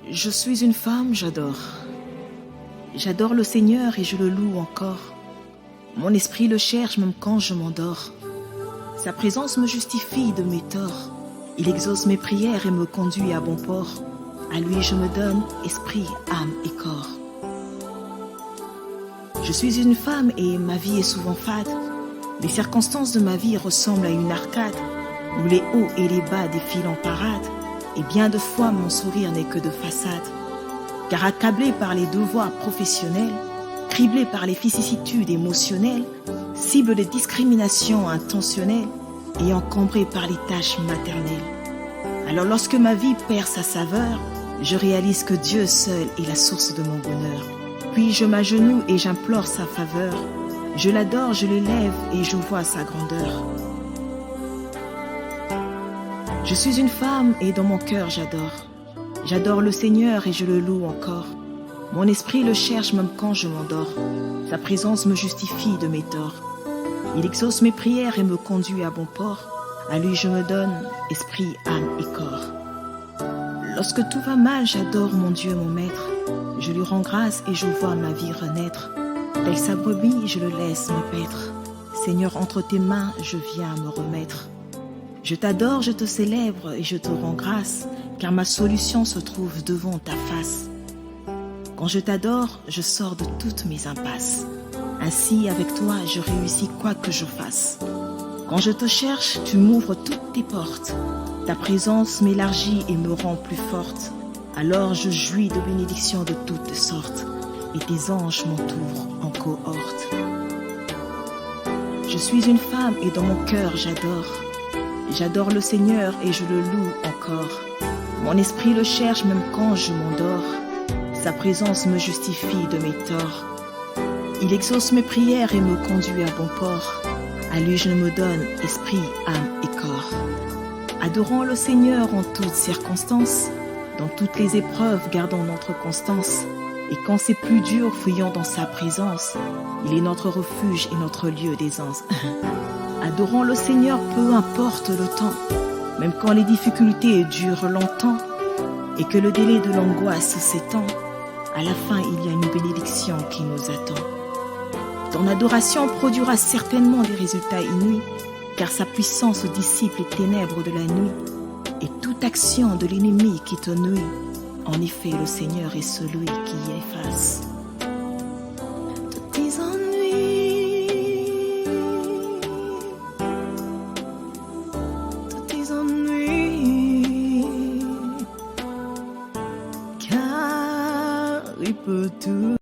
Je suis une femme, j'adore. J'adore le Seigneur et je le loue encore. Mon esprit le cherche même quand je m'endors. Sa présence me justifie de mes torts. Il exauce mes prières et me conduit à bon port. À lui je me donne esprit, âme et corps. Je suis une femme et ma vie est souvent fade. Les circonstances de ma vie ressemblent à une arcade où les hauts et les bas défilent en parade. Et bien de fois mon sourire n'est que de façade. Car accablé par les devoirs professionnels, criblé par les vicissitudes émotionnelles, cible de discrimination intentionnelle et encombré par les tâches maternelles. Alors lorsque ma vie perd sa saveur, je réalise que Dieu seul est la source de mon bonheur. Puis je m'agenouille et j'implore sa faveur. Je l'adore, je l'élève et je vois sa grandeur. Je suis une femme et dans mon cœur j'adore. J'adore le Seigneur et je le loue encore. Mon esprit le cherche même quand je m'endors. Sa présence me justifie de mes torts. Il exauce mes prières et me conduit à bon port. À lui je me donne esprit, âme et corps. Lorsque tout va mal, j'adore mon Dieu, mon maître. Je lui rends grâce et je vois ma vie renaître. Tel sa brebis, je le laisse me paître. Seigneur, entre tes mains, je viens me remettre. Je t'adore, je te célèbre et je te rends grâce, car ma solution se trouve devant ta face. Quand je t'adore, je sors de toutes mes impasses. Ainsi, avec toi, je réussis quoi que je fasse. Quand je te cherche, tu m'ouvres toutes tes portes. Ta présence m'élargit et me rend plus forte. Alors je jouis de bénédictions de toutes sortes, et tes anges m'entourent en cohorte. Je suis une femme et dans mon cœur j'adore. J'adore le Seigneur et je le loue encore. Mon esprit le cherche même quand je m'endors. Sa présence me justifie de mes torts. Il exauce mes prières et me conduit à bon port. À lui je me donne esprit, âme et corps. Adorons le Seigneur en toutes circonstances. Dans toutes les épreuves, gardons notre constance. Et quand c'est plus dur, fouillons dans sa présence. Il est notre refuge et notre lieu d'aisance. Adorons le Seigneur, peu importe le temps. Même quand les difficultés durent longtemps et que le délai de l'angoisse s'étend, à la fin, il y a une bénédiction qui nous attend. Ton adoration produira certainement des résultats inouïs, car sa puissance dissipe les ténèbres de la nuit et toute action de l'ennemi qui te nuit. En effet, le Seigneur est celui qui efface tous tes ennuis, tous tes ennuis, car il peut tout